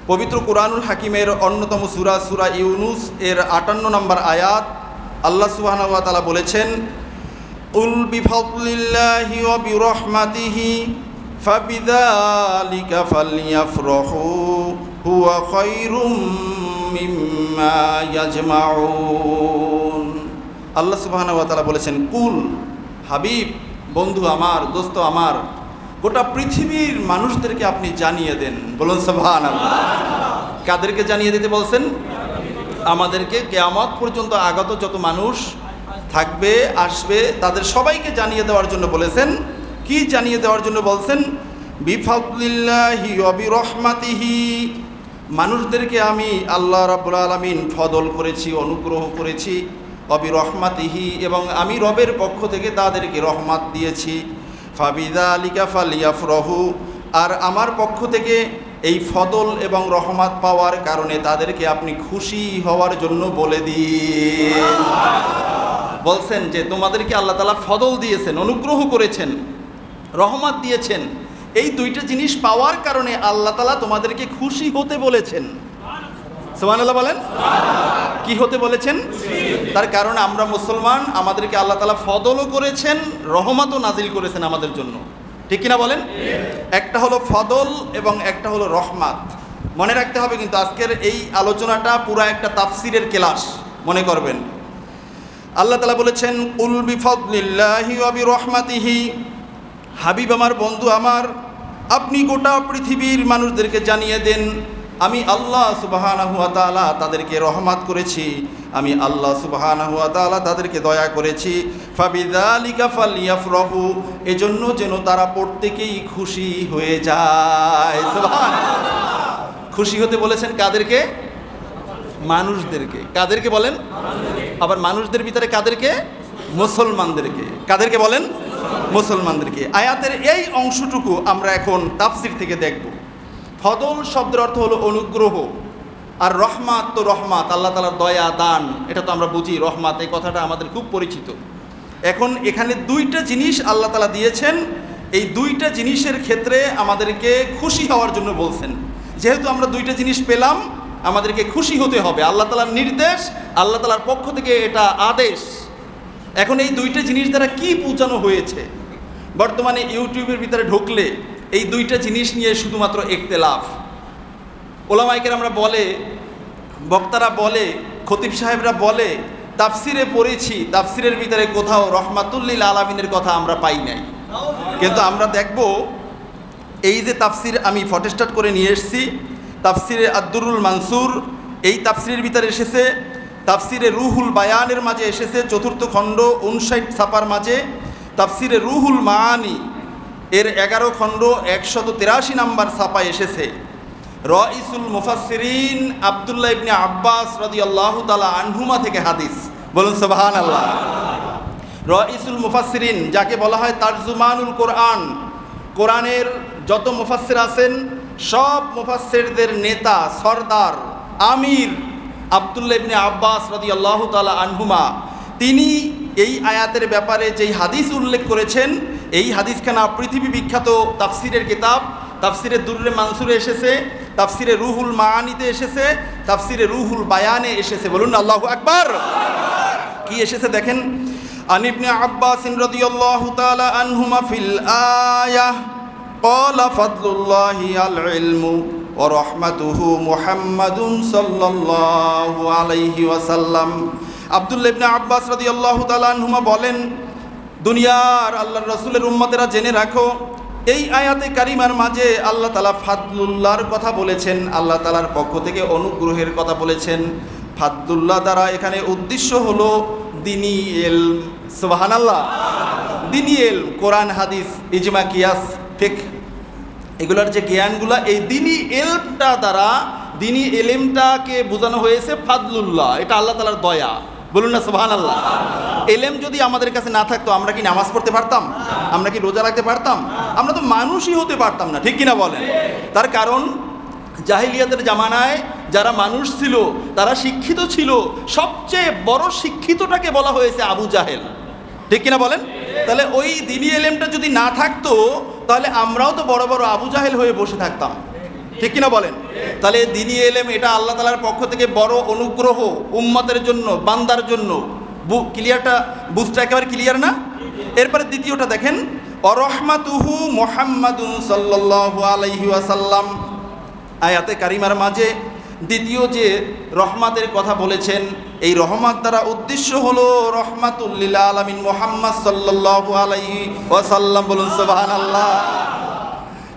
পবিত্র কুরআনুল হাকিমের অন্যতম সূরা সূরা ইউনুস এর 58 নম্বর আয়াত আল্লাহ সুবহানাহু ওয়া তাআলা বলেছেন, কুল বিফাদলিল্লাহি ওয়া বিরহমাতিহি ফাবিযালিকা ফালইয়াফরাহু হুয়া খায়রুম মিম্মা ইয়াজমাউন। আল্লাহ সুবহানাহু ওয়া তাআলা বলেছেন, কুল, হাবিব, বন্ধু আমার, দোস্ত আমার, গোটা পৃথিবীর মানুষদেরকে আপনি জানিয়ে দেন। বলুন সুবহানাল্লাহ। কাদেরকে জানিয়ে দিতে বলছেন? আমাদেরকে কিয়ামত পর্যন্ত আগত যত মানুষ থাকবে, আসবে, তাদের সবাইকে জানিয়ে দেওয়ার জন্য বলেছেন। কি জানিয়ে দেওয়ার জন্য বলছেন? বিফাদলিল্লাহি ওয়া বিরহমাতিহি, মানুষদেরকে আমি আল্লাহ রাব্বুল আলামিন ফদল করেছি, অনুগ্রহ করেছি। ওয়া বিরহমাতিহি, এবং আমি রবের পক্ষ থেকে তাদেরকে রহমত দিয়েছি। ফাবিযালিকা ফালইয়াফরাহু, আর আমার পক্ষ থেকে এই ফদল এবং রহমত পাওয়ার কারণে তাদেরকে আপনি খুশি হওয়ার জন্য বলে দিন। বলছেন যে তোমাদেরকে আল্লাহ তাআলা ফদল দিয়েছেন, অনুগ্রহ করেছেন, রহমত দিয়েছেন। এই দুইটা জিনিস পাওয়ার কারণে আল্লাহ তাআলা তোমাদেরকে খুশি হতে বলেছেন। সুবহানাল্লাহ বলেন। কি হতে বলেছেন? তার কারণ আমরা মুসলমান, আমাদেরকে আল্লাহ তাআলা ফদলও করেছেন, রহমতও নাজিল করেছেন আমাদের জন্য। ঠিক কিনা বলেন? একটা হলো ফদল এবং একটা হলো রহমত। মনে রাখতে হবে কিন্তু আজকের এই আলোচনাটা পুরা একটা তাফসিরের ক্লাস মনে করবেন। আল্লাহ তাআলা বলেছেন, কুল বিফাদলিল্লাহি ওয়া বিরহমাতিহি, হাবিব আমার, বন্ধু আমার, আপনি গোটা পৃথিবীর মানুষদেরকে জানিয়ে দেন আমি আল্লাহ সুবহানাহু ওয়া তাআলা তাদেরকে রহমত করেছি, আমি আল্লাহ সুবহানাহু ওয়া তাআলা তাদেরকে দয়া করেছি। ফাবিযালিকা ফালইয়াফরাহু, এজন্য যেন তারা প্রত্যেকেই খুশি হয়ে যায়। সুবহানাল্লাহ। খুশি হতে বলেছেন কাদেরকে? মানুষদেরকে। কাদেরকে বলেন? আবার মানুষদের ভিতরে কাদেরকে? মুসলমানদেরকে। কাদেরকে বলেন? মুসলমানদেরকে। আয়াতের এই অংশটুকু আমরা এখন তাফসির থেকে দেখব। ফদল শব্দের অর্থ হলো অনুগ্রহ, আর রহমাত তো রহমাত, আল্লাহ তাআলার দয়া, দান, এটা তো আমরা বুঝি। রহমাত এই কথাটা আমাদের খুব পরিচিত। এখন এখানে দুইটা জিনিস আল্লাহ তাআলা দিয়েছেন, এই দুইটা জিনিসের ক্ষেত্রে আমাদেরকে খুশি হওয়ার জন্য বলছেন। যেহেতু আমরা দুইটা জিনিস পেলাম, আমাদেরকে খুশি হতে হবে। আল্লাহ তাআলার নির্দেশ, আল্লাহ তাআলার পক্ষ থেকে এটা আদেশ। এখন এই দুইটা জিনিস দ্বারা কি বোঝানো হয়েছে? বর্তমানে ইউটিউবের ভিতরে ঢুকলে এই দুইটা জিনিস নিয়ে শুধুমাত্র ইখতিলাফ। ওলামায়ে কেরামরা বলে, বক্তারা বলে, খতিব সাহেবরা বলে, তাফসিরে পড়েছি, তাফসিরের ভিতরে কোথাও রহমাতুল লিল আলামিনের কথা আমরা পাই নাই। কিন্তু আমরা দেখব এই যে তাফসির আমি ফটোস্ট্যাট করে নিয়ে এসেছি, তাফসিরে আদ-দুরুল মানসুর, এই তাফসিরের ভিতরে এসেছে। তাফসিরে রুহুল বায়ানের মাঝে এসেছে 4th খণ্ড 59 ছাপার মাঝে। তাফসিরে রুহুল মাআনি এর 11 খণ্ড 183 নম্বর ছাপায় এসেছে। রাইসুল মুফাসসিরিন আব্দুল্লাহ ইবনে আব্বাস রাদিয়াল্লাহু তাআলা আনহুমা থেকে হাদিস। বলুন সুবহানাল্লাহ। রাইসুল মুফাসসিরিন যাকে বলা হয় তারজুমানুল কোরআন, কোরআনের যত মুফাসসির আছেন সব মুফাসসিরদের নেতা, সরদার, আমির আব্দুল্লাহ ইবনে আব্বাস রাদিয়াল্লাহু তাআলা আনহুমা, তিনি এই আয়াতের ব্যাপারে যেই হাদিস উল্লেখ করেছেন, এই হাদিসখানা পৃথিবী বিখ্যাত তাফসিরের কিতাব তাফসিরে দুররে মানসুরে এসেছে, তাফসিরে রুহুল মাআনিতে এসেছে, তাফসিরে রুহুল বায়ানে এসেছে। বলুন আল্লাহু আকবার। কি এসেছে দেখেন, আন ইবনে আব্বাস রাদিয়াল্লাহু তাআলা আনহুমা ফিল আয়াহ ক্বালা ফাদলুল্লাহি আল ইলমু ওয়া রাহমাতুহু মুহাম্মাদুন সাল্লাল্লাহু আলাইহি ওয়াসাল্লাম। আব্দুল্লাহ ইবনে আব্বাস রাদিয়াল্লাহু তাআলা আনহুমা বলেন, দুনিয়ার আল্লাহর রাসূলের উম্মতেরা জেনে রাখো, এই আয়াতে কারিমার মাঝে আল্লাহ তাআলা ফাদলুল্লাহর কথা বলেছেন, আল্লাহ তাআলার পক্ষ থেকে অনুগ্রহের কথা বলেছেন। ফাদলুল্লাহ দ্বারা এখানে উদ্দেশ্য হলো দ্বীনি ইলম। সুবহানাল্লাহ। দ্বীনি ইলম, কোরআন, হাদিস, ইজমা, কিয়াস, ফিকহ, এগুলোর যে জ্ঞানগুলা, এই দ্বীনি ইলমটা দ্বারা, দ্বীনি ইলমটাকে বোঝানো হয়েছে ফাদলুল্লাহ। এটা আল্লাহ তাআলার দয়া। বলুন না সুবহানাল্লাহ। ইলম যদি আমাদের কাছে না থাকতো আমরা কি নামাজ পড়তে পারতাম? আমরা কি রোজা রাখতে পারতাম? আমরা তো মানুষই হতে পারতাম না। ঠিক কিনা বলেন? তার কারণ জাহিলিয়াতের জামানায় যারা মানুষ ছিল তারা শিক্ষিত ছিল। সবচেয়ে বড় শিক্ষিতটাকে বলা হয়েছে আবু জাহেল। ঠিক কিনা বলেন? তাহলে ওই দ্বীনি ইলমটা যদি না থাকতো তাহলে আমরাও তো বড় বড় আবু জাহেল হয়ে বসে থাকতাম। ঠিক কিনা বলেন? তাহলে দ্বীনি ইলম এটা আল্লাহ তাআলার পক্ষ থেকে বড় অনুগ্রহ উম্মতের জন্য, বান্দার জন্য। ক্লিয়ারটা, বুঝটা একেবারে ক্লিয়ার না? এরপরে দ্বিতীয়টা দেখেন, অরহমাতুহু মুহাম্মাদুন সাল্লাল্লাহু আলাইহি ওয়াসাল্লাম। আয়াতে কারিমার মাঝে দ্বিতীয় যে রহমাতের কথা বলেছেন, এই রহমত দ্বারা উদ্দেশ্য হলো রহমাতুল লিল আলামিন মুহাম্মদ সাল্লাল্লাহু আলাইহি ওয়াসাল্লাম। বলুন সুবহানাল্লাহ।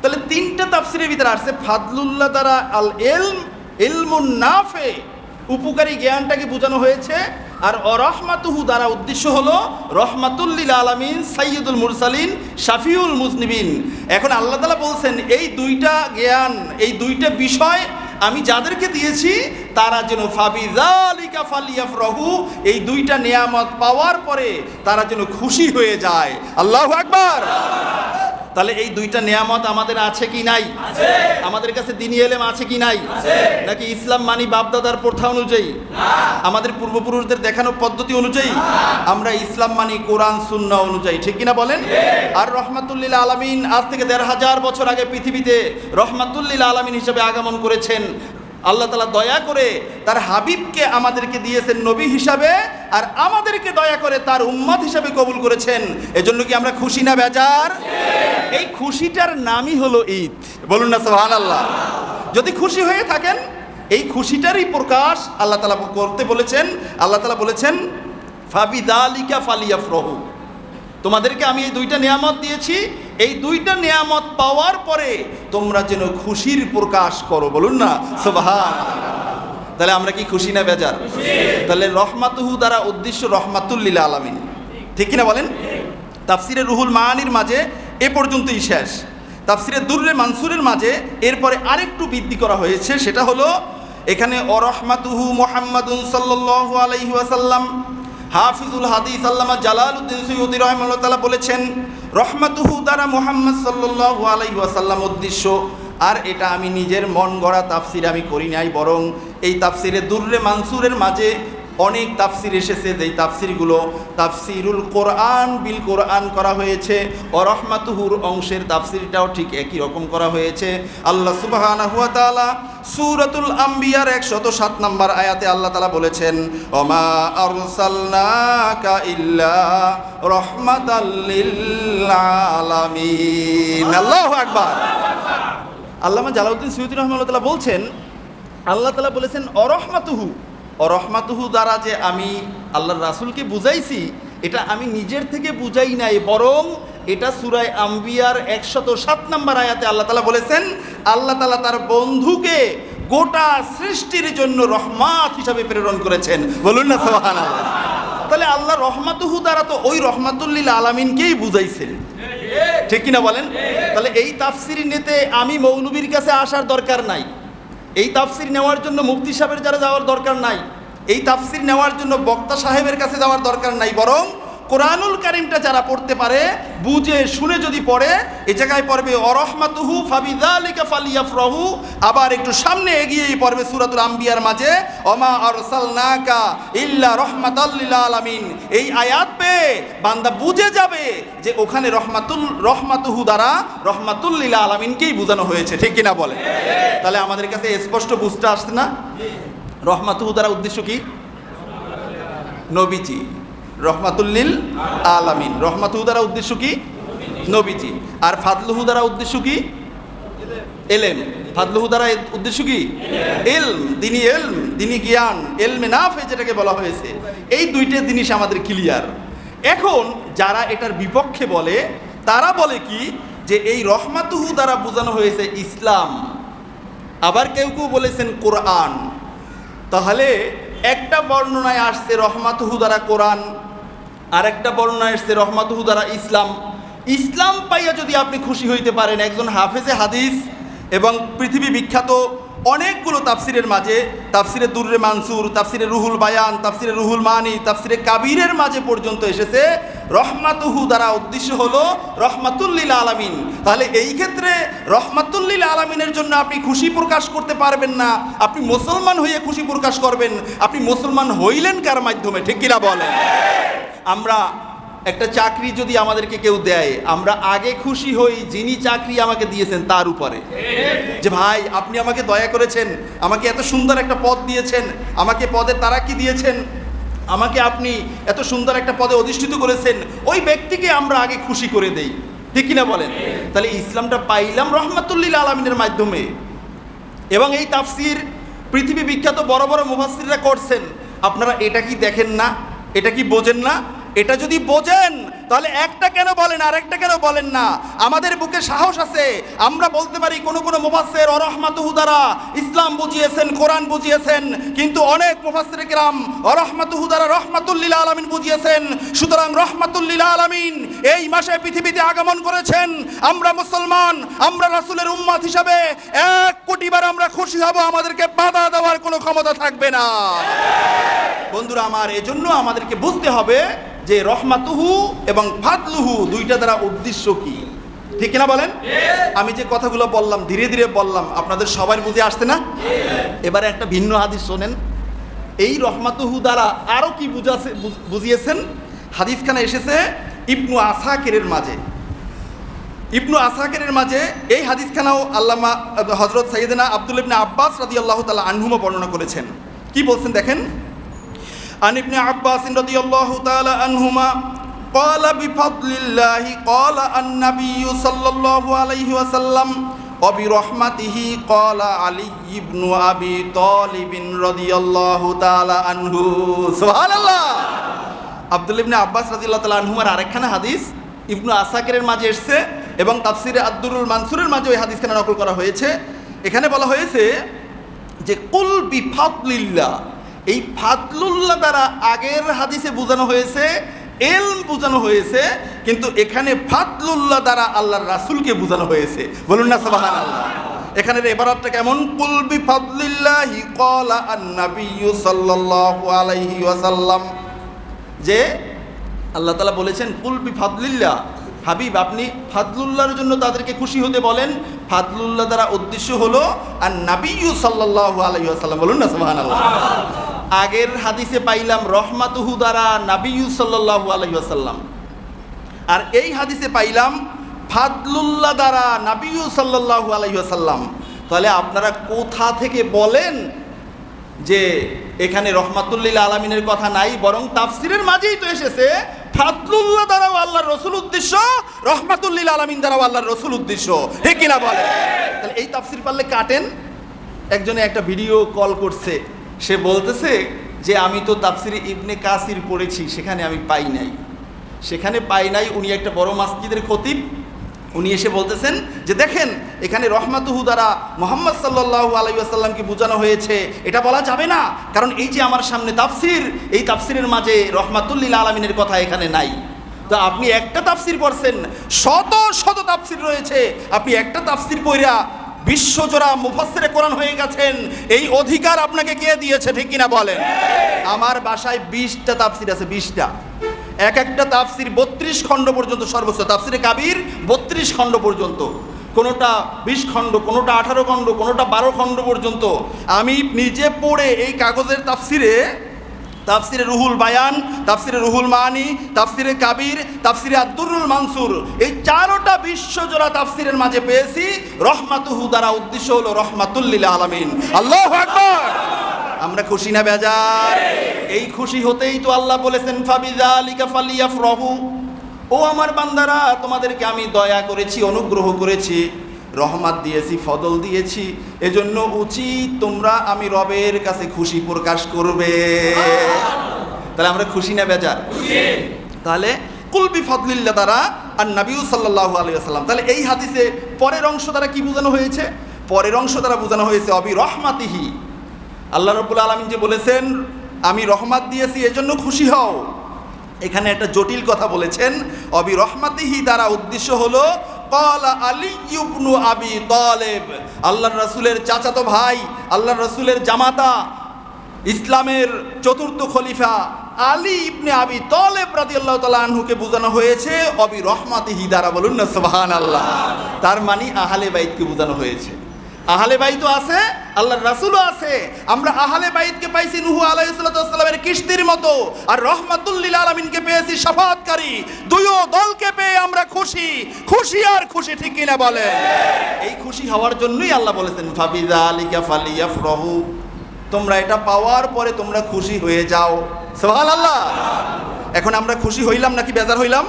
তাহলে তিনটা তাফসিরের ভিতরে আসছে ফাদলুল্লাহ দ্বারা আল ইলম, ইলমুন নাফে, উপকারী জ্ঞানটাকে বোঝানো হয়েছে, আর অরহমাতুহু দ্বারা উদ্দেশ্য হলো রহমাতুল লিল আলামিন, সাইয়্যিদুল মুরসালিন, শাফিউল মুজনিবিন। এখন আল্লাহ তাআলা বলছেন এই দুইটা জ্ঞান, এই দুইটা বিষয় আমি যাদেরকে দিয়েছি তারা যেন ফাবিযালিকা ফালিয়াফরাহু, এই দুইটা নিয়ামত পাওয়ার পরে তারা যেন খুশি হয়ে যায়। আল্লাহু আকবার। তাহলে এই দুইটা নিয়ামত আমাদের আছে কি নাই? আমাদের কাছে দ্বীনি ইলম আছে কি নাই? নাকি ইসলাম মানি বাপদাদার প্রথা অনুযায়ী, আমাদের পূর্বপুরুষদের দেখানো পদ্ধতি অনুযায়ী? আমরা ইসলাম মানি কোরআন সুন্নাহ অনুযায়ী। ঠিক কিনা বলেন? আর রহমাতুল লিল আলামিন আজ থেকে ১৫০০ বছর আগে পৃথিবীতে রহমাতুল লিল আলামিন হিসেবে আগমন করেছেন। আল্লাহ তাআলা দয়া করে তার হাবিবকে আমাদেরকে দিয়েছেন নবী হিসাবে, আর আমাদেরকে দয়া করে তার উম্মত হিসাবে কবুল করেছেন। এজন্য কি আমরা খুশি না বেজার? এই খুশিটার নামই হলো ঈদ। বলুন না সুবহানাল্লাহ। যদি খুশি হয়ে থাকেন, এই খুশিটারই প্রকাশ আল্লাহ তাআলা করতে বলেছেন। আল্লাহ তাআলা বলেছেন ফাবিযালিকা ফালিয়াফরাহু, তোমাদেরকে আমি এই দুইটা নিয়ামত দিয়েছি, এই দুইটা নিয়ামত পাওয়ার পরে তোমরা যেন খুশির প্রকাশ করো। বলুন না সুবহানাল্লাহ। তাহলে আমরা কি খুশি না বেজার? তাহলে রহমাতুহু দ্বারা উদ্দেশ্য রহমাতুল লিল আলামিন। ঠিক কিনা বলেন? তাফসিরে রুহুল মাআনির মাঝে এ পর্যন্তই শেষ। তাফসিরে দুররে মানসুরের মাঝে এরপরে আরেকটু বৃদ্ধি করা হয়েছে, সেটা হলো এখানে অরহমাতুহু মুহাম্মাদুন সাল্লাল্লাহু আলাইহি ওয়াসাল্লাম। হাফিজুল হাদিস আল্লামা জালালউদ্দিন সুয়ুতী রাহিমাহুল্লাহ তাআলা বলেছেন রহমাতুহু দ্বারা মুহাম্মদ সাল্লাল্লাহু আলাইহি ওয়াসাল্লাম উদ্দেশ্য। আর এটা আমি নিজের মন গড়া তাফসির আমি করি নাই, বরং এই তাফসিরে দুররে মানসুরের মাঝে অনেক তাফসির এসেছে, যেই তাফসিরগুলো তাফসিরুল কোরআন বিল কোরআন করা হয়েছে। রহমাতুহুর অংশের তাফসিরটাও ঠিক একই রকম করা হয়েছে। আল্লাহ সুবহানাহু ওয়া তাআলা সূরাতুল আম্বিয়ার ১০৭ নম্বর আয়াতে আল্লাহ তাআলা বলেছেন ওমা আরসালনাকা ইল্লা রাহমাতাল লিল আলামিন। আল্লাহু আকবার। আল্লামা জালালউদ্দিন সুয়ুতী রাহিমাহুল্লাহ তাআলা বলছেন, আল্লাহ তাআলা বলেছেন অরহমাতুহু, অরহমাতুহু দ্বারা যে আমি আল্লাহর রাসূলকে বুঝাইছি, এটা আমি নিজের থেকে বুঝাই নাই, বরং এটা সূরা আম্বিয়ার ১০৭ নম্বর আয়াতে আল্লাহ তাআলা বলেছেন আল্লাহ তাআলা তার বন্ধুকে গোটা সৃষ্টির জন্য রহমত হিসাবে প্রেরণ করেছেন। বলুন না সুবহানাল্লাহ। তাহলে আল্লাহ রহমাতুহু দ্বারা তো ওই রহমাতুল লিল আলামিনকেই বুঝাইছেন। ঠিক কিনা বলেন? তাহলে এই তাফসির নিতে আমি মৌলবীর কাছে আসার দরকার নাই, এই তাফসির নেওয়ার জন্য মুফতি সাহেবের যারা যাওয়ার দরকার নাই, এই তাফসির নেওয়ার জন্য বক্তা সাহেবের কাছে যাওয়ার দরকার নাই, বরং কোরআনুল কারীমটা যারা পড়তে পারে, বুঝে শুনে যদি পড়ে, এই জায়গায় পড়বে অরহমাতুহু ফাবিযালিকা ফালিয়াফরাহু। আবার একটু সামনে এগিয়েই পড়বে সূরাতুল আম্বিয়ার মাঝে ওমা আরসালনাকা ইল্লা রাহমাতাল লিল আলামিন। এই আয়াত পেয়ে বান্দা বুঝে যাবে যে ওখানে রহমাতুহু দ্বারা রহমাতুল লিল আলামিনকেই বোঝানো হয়েছে। ঠিক কিনা বলে? তাহলে আমাদের কাছে স্পষ্ট বুঝতে আসছে না রহমাতুহু দ্বারা উদ্দেশ্য কি? নবীজি। রহমাতুল লিল আলামিন, রহমাতুহু দ্বারা উদ্দেশ্য কি? নবীজি। আর ফাদলুহু দ্বারা উদ্দেশ্য কি? ইলম। ফাদলুহু দ্বারা উদ্দেশ্য কি? ইলম, দ্বীনি ইলম, দ্বীনি জ্ঞান, ইলমে নাফে যেটাকে বলা হয়েছে। এই দুইটা জিনিস আমাদের ক্লিয়ার। এখন যারা এটার বিপক্ষে বলে, তারা বলে কি যে এই রহমাতুহু দ্বারা বোঝানো হয়েছে ইসলাম, আবার কেউ কেউ বলেছেন কোরআন। তাহলে একটা বর্ণনায় আসছে রহমাতুহু দ্বারা কোরআন, আর একটা বর্ণনায় আসছে রহমাতুহু দ্বারা ইসলাম। ইসলাম পাইয়া যদি আপনি খুশি হইতে পারেন, একজন হাফেজে হাদিস এবং পৃথিবী বিখ্যাত অনেকগুলো তাফসিরের মাঝে, তাফসিরে দুররে মানসুর, তাফসিরে রুহুল বায়ান, তাফসিরে রুহুল মানি, তাফসিরে কাবিরের মাঝে পর্যন্ত এসেছে রহমাতুহু দ্বারা উদ্দেশ্য হলো রহমাতুল লিল আলামিন। তাহলে এই ক্ষেত্রে রহমাতুল লিল আলামিনের জন্য আপনি খুশি প্রকাশ করতে পারবেন না, আপনি মুসলমান হয়ে খুশি প্রকাশ করবেন। আপনি মুসলমান হইলেন কার মাধ্যমে? ঠিক কিনা বলেন? আমরা একটা চাকরি যদি আমাদেরকে কেউ দেয়, আমরা আগে খুশি হই যিনি চাকরি আমাকে দিয়েছেন তার উপরে, যে ভাই আপনি আমাকে দয়া করেছেন, আমাকে এত সুন্দর একটা পদ দিয়েছেন, আমাকে পদে তারাকি দিয়েছেন, আমাকে আপনি এত সুন্দর একটা পদে অধিষ্ঠিত করেছেন, ওই ব্যক্তিকে আমরা আগে খুশি করে দেই, ঠিক কিনা বলেন? তাহলে ইসলামটা পাইলাম রহমাতুল্লিল আলামিনের মাধ্যমে। এবং এই তাফসির পৃথিবী বিখ্যাত বড় বড় মুফাসসিররা করছেন। আপনারা এটা কি দেখেন না? এটা কি বোঝেন না? এটা যদি বোঝেন তাহলে একটা কেন বলেন, আরেকটা কেন বলেন না? আমাদের বুকে সাহস আছে, আমরা বলতে পারি কোন কোন মুফাসসির অরহমাতুহু দ্বারা ইসলাম বুঝিয়েছেন, কোরআন বুঝিয়েছেন, কিন্তু অনেক মুফাসসির কিরাম অরহমাতুহু দ্বারা রহমাতুল লিল আলামিন বুঝিয়েছেন। সুতরাং রহমাতুল লিল আলামিন এই মাসে পৃথিবীতে আগমন করেছেন। আমরা মুসলমান, আমরা রাসূলের উম্মত হিসাবে 1 কোটি বার আমরা খুশি হব, আমাদেরকে বাধা দেওয়ার কোনো ক্ষমতা থাকবে না। বন্ধুরা আমার, এজন্য আমাদেরকে বুঝতে হবে যে রহমাতুহু এবং ফাদলুহু দুইটা দ্বারা উদ্দেশ্য কি, ঠিক কিনা বলেন? আমি যে কথাগুলো বললাম ধীরে ধীরে বললাম, আপনাদের সবার বুঝে আসছে না? এবারে একটা ভিন্ন হাদিস শোনেন। এই রহমাতুহু দ্বারা আরো কি বুঝিয়েছেন? হাদিসখানে এসেছে ইবনু আসাকিরের মাঝে। ইবনু আসাকিরের মাঝে এই হাদিসখানাও আল্লামা হযরত সাইয়েদনা আব্দুল্লাহ ইবনে আব্বাস রাদিয়াল্লাহু তাআলা আনহুমা বর্ণনা করেছেন। কি বলছেন দেখেন, عن ابن عباس رضي الله تعالى عنهما قال بفضل الله قال النبي صلى الله عليه وسلم وبرحمته قال علي بن أبي طالب رضي الله تعالى عنه سبحان الله। আব্দুল্লাহ ইবনে আব্বাস রাদিয়াল্লাহু তাআলা আনহুমার আরেকখানা হাদিস ইবনু আসাকিরের মাঝে এসেছে এবং তাফসিরে আদ-দুরুল মানসুরের মাঝে ওই হাদিসখানা নকল করা হয়েছে। এখানে বলা হয়েছে যে কুল বিফাদলিল্লাহ, এই ফাদলুল্লাহ দ্বারা আগের হাদিসে বোঝানো হয়েছে ইলম বোঝানো হয়েছে, কিন্তু এখানে ফাদলুল্লাহ দ্বারা আল্লাহর রাসূলকে বোঝানো হয়েছে। বলুন না সুবহানাল্লাহ। এখানের ইবারাতটা কেমন? কুল বিফাদলিল্লাহি ক্বালা আন-নাবিয়্যু সাল্লাল্লাহু আলাইহি ওয়াসাল্লাম, যে আল্লাহ তাআলা বলেছেন কুল বিফাদলিল্লাহ, হাবিব আপনি ফাদলুল্লাহর জন্য তাদেরকে খুশি হতে বলেন। ফাদলুল্লাহ দ্বারা উদ্দেশ্য হলো আন-নাবিয়্যু সাল্লাল্লাহু আলাইহি ওয়াসাল্লাম। বলুন না সুবহানাল্লাহ। আগের হাদিসে পাইলাম রহমাতুহু দ্বারা নাবিয়্যু সাল্লাল্লাহু আলাইহি ওয়াসাল্লাম, আর এই হাদিসে পাইলাম ফাদলুল্লাহ দ্বারা নাবিয়্যু সাল্লাল্লাহু আলাইহি ওয়াসাল্লাম। তাহলে আপনারা কোথা থেকে বলেন যে এখানে রহমাতুল্লিল আলামিনের কথা নাই, বরং তাফসিরের মাঝেই তো এসেছে ফাদলুল্লাহ দ্বারাও আল্লাহর রাসূল উদ্দেশ্য, রহমাতুল্লিল আলামিন দ্বারাও আল্লাহর রাসূল উদ্দেশ্য, ঠিক কিনা বলে? তাহলে এই তাফসির পারলে কাটেন। একজনে একটা ভিডিও কল করছে, সে বলতেছে যে আমি তো তাফসিরে ইবনে কাসির পড়েছি, সেখানে আমি পাই নাই, সেখানে পাই নাই। উনি একটা বড় মসজিদের খতিব, উনি এসে বলতেছেন যে দেখেন এখানে রহমাতুহু দ্বারা মুহাম্মদ সাল্লাল্লাহু আলাইহি ওয়াসাল্লামকে বোঝানো হয়েছে, এটা বলা যাবে না, কারণ এই যে আমার সামনে তাফসির, এই তাফসিরের মাঝে রহমাতুল্লিল আলামিনের কথা এখানে নাই। তো আপনি একটা তাফসির পড়ছেন, শত শত তাফসির রয়েছে, আপনি একটা তাফসির পড়া বিশ্বজোড়া মুফাসসিরে কোরআন হয়ে গেছেন, এই অধিকার আপনাকে কে দিয়েছে, ঠিক কিনা বলেন? আমার বাসায় 20টা তাফসির আছে, 20টা। এক একটা তাফসির 32 খণ্ড পর্যন্ত, সর্বোচ্চ তাফসিরে কাবির 32 খণ্ড পর্যন্ত, কোনোটা 20 খণ্ড, কোনোটা 18 খণ্ড, কোনোটা 12 খণ্ড পর্যন্ত। আমি নিজে পড়ে এই কাগজের তাফসিরে রুহুল বায়ান, তাফসিরে রুহুল মানি, তাফসিরে কাবির, তাফসিরে আদ-দুরুল মানসুর, এই 4টা বিশ্বজোড়া তাফসিরের মাঝে পেয়েছি রহমাতুহু দ্বারা উদ্দেশ্য হলো রহমাতুল্লিল আলামিন। আল্লাহু আকবার। আমরা খুশি না বেজার? এই খুশি হতেই তো আল্লাহ বলেছেন ফাবিযালিকা ফালিয়াফরাহু, ও আমার বান্দারা তোমাদেরকে আমি দয়া করেছি, অনুগ্রহ করেছি, রহমত দিয়েছি, ফদল দিয়েছি, এজন্য উচিত তোমরা আমি রবের কাছে খুশি প্রকাশ করবে। তাহলে আমরা খুশি না বেজার? তাহলে কুল বিফাদলিল্লাহ দ্বারা আর নবী সাল্লাল্লাহু আলাইহি ওয়াসাল্লাম। তাহলে এই হাদিসে পরের অংশ দ্বারা কি বোঝানো হয়েছে? পরের অংশ দ্বারা বোঝানো হয়েছে অবি রহমাতিহি, আল্লাহ রাব্বুল আলামিন যে বলেছেন আমি রহমত দিয়েছি এজন্য খুশি হও, এখানে একটা জটিল কথা বলেছেন। অবি রহমাতিহি দ্বারা উদ্দেশ্য হলো ক্বালা আলী ইবনু আবি তালেব, আল্লাহর রাসূলের চাচাতো ভাই, আল্লাহর রাসূলের জামাতা, ইসলামের চতুর্থ খলিফা আলী ইবনে আবি তালেব রাদিয়াল্লাহু তাআলা আনহুকে বোঝানো হয়েছে অবি রহমাতিহি দ্বারা। বলুন না সুবহানাল্লাহ। তার মানে আহলে বাইতকে বোঝানো হয়েছে। আহলে বাইতও আছে, আল্লাহর রাসূলও আছে। আমরা আহলে বাইতকে পাইছি নূহ আলাইহিস সালামের কিস্তির মতো, আর রহমাতুল লিল আলামিনকে পেয়েছি শাফাআতকারী। দুইও দলকে পেয়ে আমরা খুশি, খুশি আর খুশি, ঠিক কিনা বলে? এই খুশি হওয়ার জন্যই আল্লাহ বলেছেন ফাবিযালিকা ফালিয়াফরাহু, তোমরা এটা পাওয়ার পরে তোমরা খুশি হয়ে যাও। সুবহানাল্লাহ। এখন আমরা খুশি হইলাম নাকি বেজার হইলাম?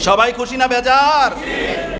সবাই খুশি না বেজার?